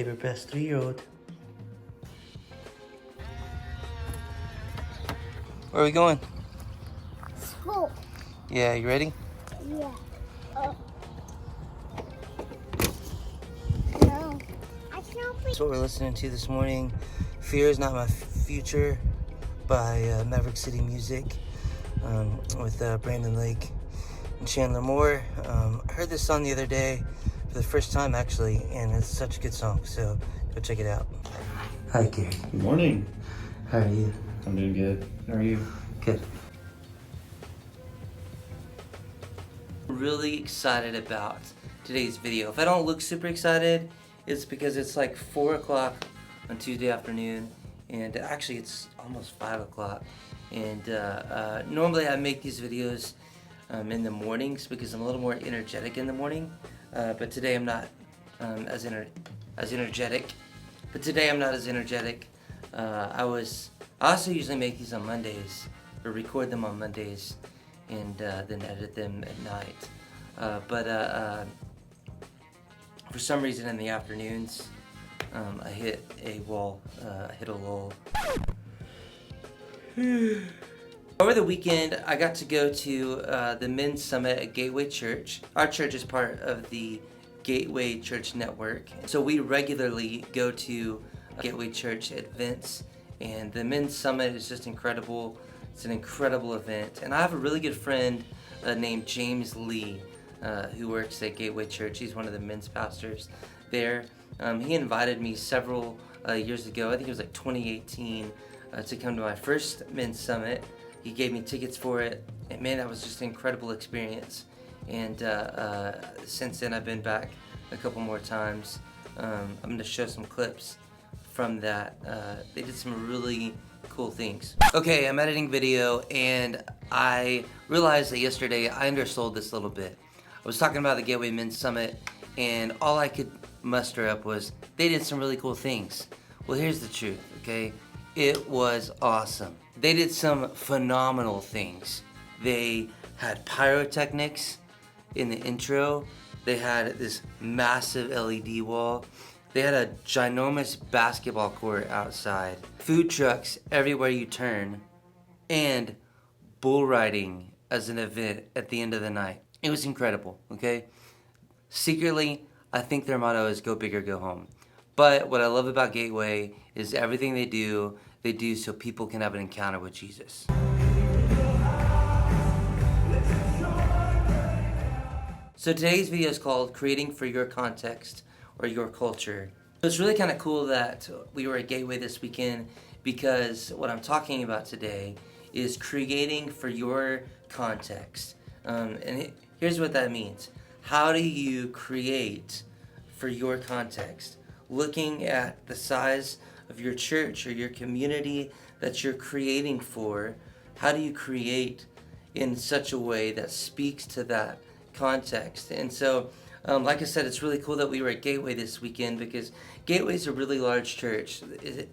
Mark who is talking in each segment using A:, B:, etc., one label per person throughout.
A: Save your best 3-year-old. Where are we going?
B: School.
A: Yeah, you ready?
B: Yeah. No. I can't be.
A: That's what we're listening to this morning. Fear is Not My Future by Maverick City Music with Brandon Lake and Chandler Moore. I heard this song the other day for the first time actually, and it's such a good song, so go check it out. Hi, Gary.
C: Good morning.
A: How are you?
C: I'm doing good. How are you?
A: Good. Really excited about today's video. If I don't look super excited, it's because it's like 4 o'clock on Tuesday afternoon, and actually it's almost 5 o'clock. And normally I make these videos in the mornings because I'm a little more energetic in the morning, but today I'm not as energetic. But today I'm not as energetic. I also usually make these on Mondays, or record them on Mondays, and then edit them at night. But for some reason in the afternoons, I hit a wall. I hit a lull. Over the weekend, I got to go to the Men's Summit at Gateway Church. Our church is part of the Gateway Church Network, so we regularly go to Gateway Church events, and the Men's Summit is just incredible. It's an incredible event, and I have a really good friend named James Lee who works at Gateway Church. He's one of the men's pastors there. He invited me several years ago, I think it was like 2018, to come to my first Men's Summit. He gave me tickets for it, and man, that was just an incredible experience. And since then, I've been back a couple more times. I'm going to show some clips from that. They did some really cool things. Okay, I'm editing video, and I realized that yesterday I undersold this a little bit. I was talking about the Gateway Men's Summit, and all I could muster up was they did some really cool things. Well, here's the truth, okay? It was awesome. They did some phenomenal things. They had pyrotechnics in the intro. They had this massive LED wall. They had a ginormous basketball court outside. Food trucks everywhere you turn. And bull riding as an event at the end of the night. It was incredible, okay? Secretly, I think their motto is go big or go home. But what I love about Gateway is everything they do so people can have an encounter with Jesus. So today's video is called Creating for Your Context or Your Culture. So it's really kind of cool that we were at Gateway this weekend, because what I'm talking about today is creating for your context. Here's what that means. How do you create for your context? Looking at the size of your church or your community that you're creating for, how do you create in such a way that speaks to that context? And so, like I said, it's really cool that we were at Gateway this weekend, because Gateway is a really large church.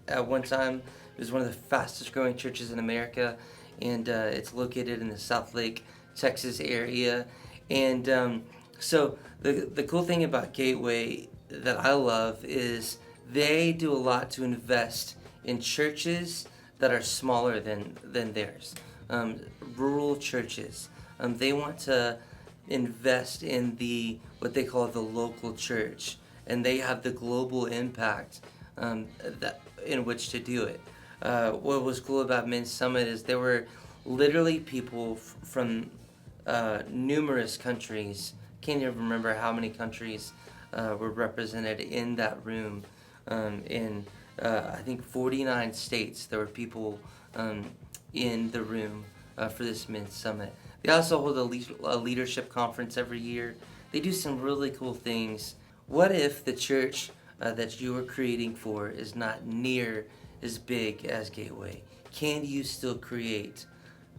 A: At one time, it was one of the fastest growing churches in America, and it's located in the Southlake, Texas area. And so the cool thing about Gateway that I love is they do a lot to invest in churches that are smaller than theirs, rural churches. They want to invest in what they call the local church, and they have the global impact in which to do it. What was cool about Men's Summit is there were literally people from numerous countries. Can't even remember how many countries were represented in that room. In I think 49 states, there were people in the room for this Men's Summit. They also hold a leadership conference every year. They do some really cool things. What if the church that you are creating for is not near as big as Gateway? Can you still create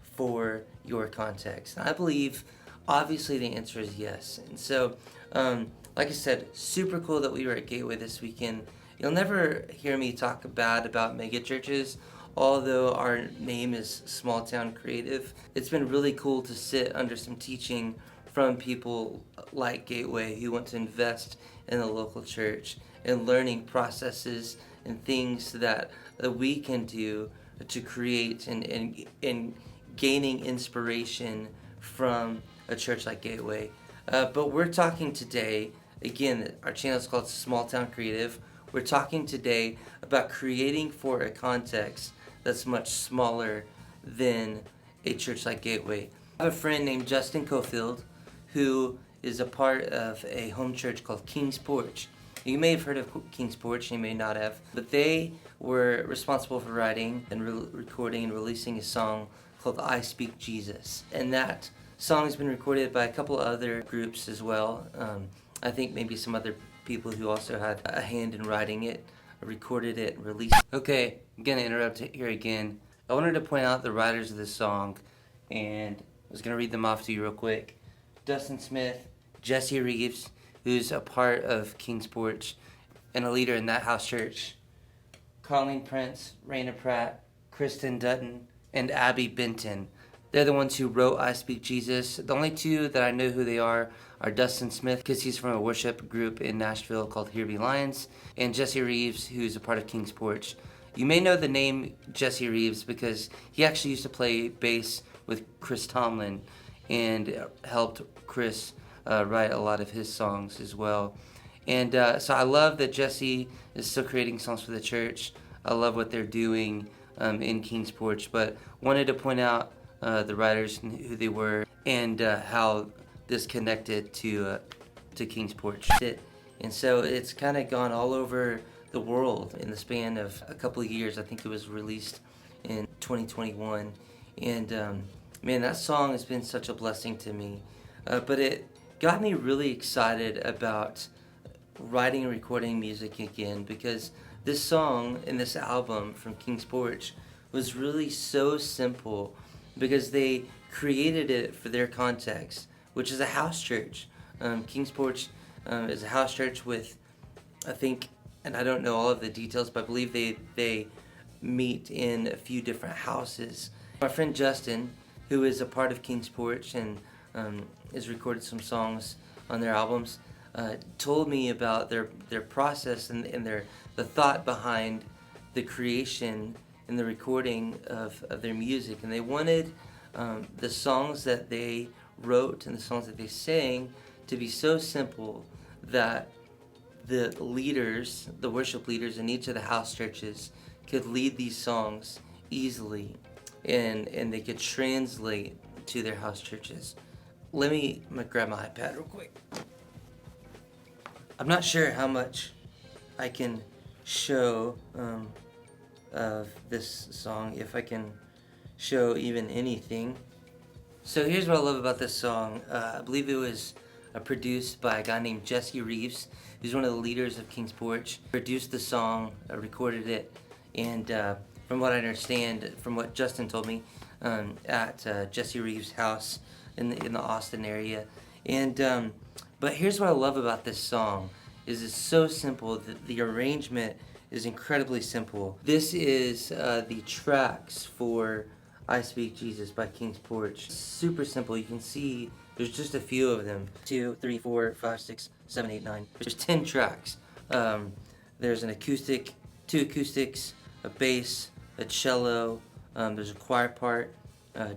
A: for your context? And I believe, obviously, the answer is yes. And so, like I said, super cool that we were at Gateway this weekend. You'll never hear me talk bad about mega churches, although our name is Small Town Creative. It's been really cool to sit under some teaching from people like Gateway who want to invest in the local church and learning processes and things that we can do to create and gaining inspiration from a church like Gateway. But we're talking today, again, our channel is called Small Town Creative. We're talking today about creating for a context that's much smaller than a church like Gateway. I have a friend named Justin Cofield who is a part of a home church called King's Porch. You may have heard of King's Porch, you may not have, but they were responsible for writing and recording and releasing a song called I Speak Jesus. And that song has been recorded by a couple other groups as well. I think maybe some other people who also had a hand in writing it, recorded it, and released it. Okay, I'm gonna interrupt here again. I wanted to point out the writers of this song, and I was gonna read them off to you real quick. Dustin Smith, Jesse Reeves, who's a part of King's Porch and a leader in that house church, Colleen Prince, Raina Pratt, Kristen Dutton, and Abby Benton. They're the ones who wrote I Speak Jesus. The only two that I know who they are Dustin Smith, because he's from a worship group in Nashville called Here Be Lions, and Jesse Reeves, who's a part of King's Porch. You may know the name Jesse Reeves because he actually used to play bass with Chris Tomlin and helped Chris write a lot of his songs as well. And so I love that Jesse is still creating songs for the church. I love what they're doing in King's Porch, but wanted to point out the writers and who they were and how this connected to King's Porch. And so it's kind of gone all over the world in the span of a couple of years. I think it was released in 2021. And man, that song has been such a blessing to me. But it got me really excited about writing and recording music again, because this song and this album from King's Porch was really so simple, because they created it for their context, which is a house church. King's Porch is a house church with, I think, and I don't know all of the details, but I believe they meet in a few different houses. My friend Justin, who is a part of King's Porch and has recorded some songs on their albums, told me about their process and the thought behind the creation and the recording of their music. And they wanted the songs that they wrote and the songs that they sang to be so simple that the leaders, the worship leaders in each of the house churches could lead these songs easily and they could translate to their house churches. I'm gonna grab my iPad real quick. I'm not sure how much I can show of this song, if I can show even anything. So here's what I love about this song. I believe it was produced by a guy named Jesse Reeves, who's one of the leaders of King's Porch. Produced the song, recorded it, and from what I understand, from what Justin told me, at Jesse Reeves' house in the Austin area. And but here's what I love about this song: is it's so simple. The arrangement is incredibly simple. This is the tracks for I Speak Jesus by King's Porch. Super simple. You can see there's just a few of them. 2, 3, 4, 5, 6, 7, 8, 9. There's 10 tracks. There's an acoustic, 2 acoustics, a bass, a cello. There's a choir part,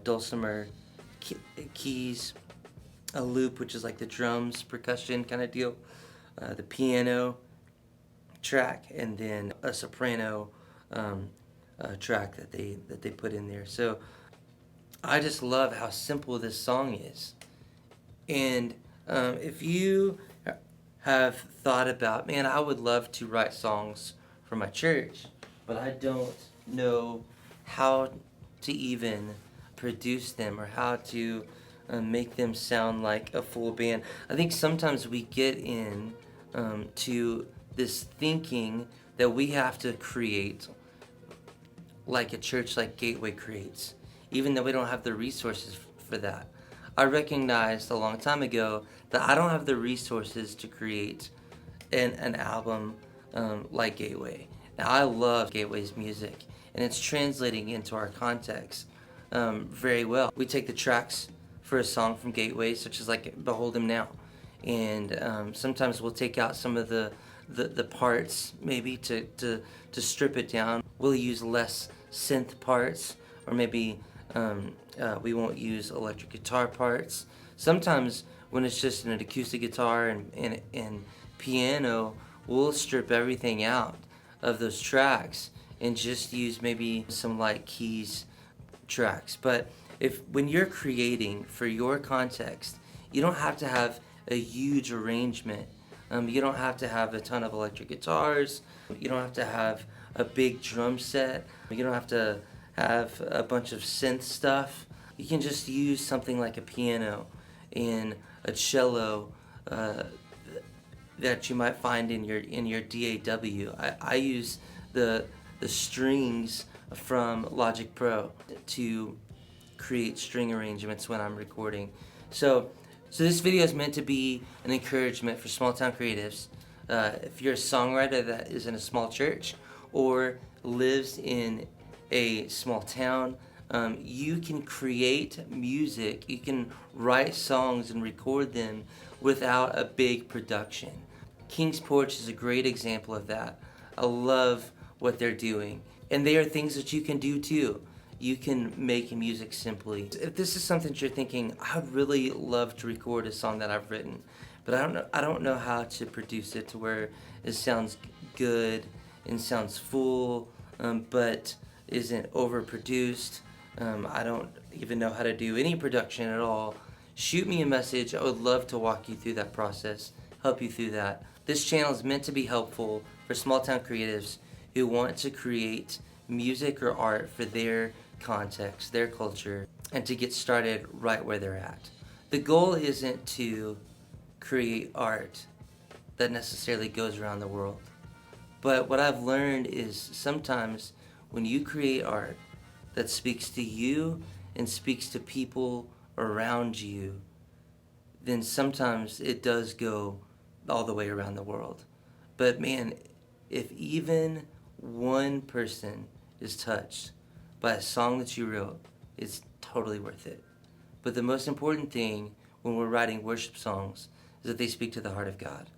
A: dulcimer, keys, a loop, which is like the drums, percussion kind of deal, the piano track, and then a soprano track that they put in there. So I just love how simple this song is. And if you have thought about, man, I would love to write songs for my church, but I don't know how to even produce them or how to make them sound like a full band. I think sometimes we get in to this thinking that we have to create like a church like Gateway creates, even though we don't have the resources for that. I recognized a long time ago that I don't have the resources to create an album like Gateway. Now, I love Gateway's music, and it's translating into our context very well. We take the tracks for a song from Gateway, such as like Behold Him Now, and sometimes we'll take out some of the the parts maybe to strip it down. We'll use less synth parts, or maybe we won't use electric guitar parts. Sometimes when it's just an acoustic guitar and piano, we'll strip everything out of those tracks and just use maybe some light keys tracks. But when you're creating for your context, you don't have to have a huge arrangement. You don't have to have a ton of electric guitars. You don't have to have a big drum set. You don't have to have a bunch of synth stuff. You can just use something like a piano and a cello that you might find in your DAW. I use the strings from Logic Pro to create string arrangements when I'm recording. So this video is meant to be an encouragement for small town creatives. If you're a songwriter that is in a small church or lives in a small town, you can create music, you can write songs and record them without a big production. King's Porch is a great example of that. I love what they're doing. And they are things that you can do too. You can make music simply. If this is something that you're thinking, I would really love to record a song that I've written, but I don't know how to produce it to where it sounds good and sounds full, but isn't overproduced. I don't even know how to do any production at all. Shoot me a message. I would love to walk you through that process, help you through that. This channel is meant to be helpful for small town creatives who want to create music or art for their context, their culture, and to get started right where they're at. The goal isn't to create art that necessarily goes around the world. But what I've learned is sometimes when you create art that speaks to you and speaks to people around you, then sometimes it does go all the way around the world. But man, if even one person is touched by a song that you wrote, it's totally worth it. But the most important thing when we're writing worship songs is that they speak to the heart of God.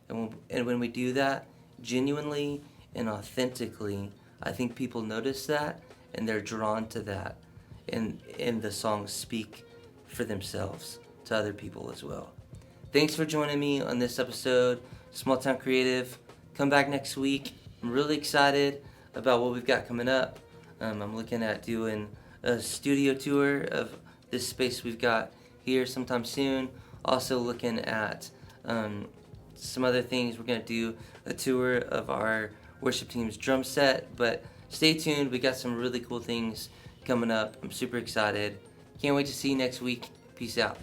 A: And when we do that genuinely and authentically, I think people notice that and they're drawn to that. And the songs speak for themselves to other people as well. Thanks for joining me on this episode, Small Town Creative. Come back next week. I'm really excited about what we've got coming up. I'm looking at doing a studio tour of this space we've got here sometime soon. Also looking at some other things. We're going to do a tour of our worship team's drum set, but stay tuned. We got some really cool things coming up. I'm super excited. Can't wait to see you next week. Peace out.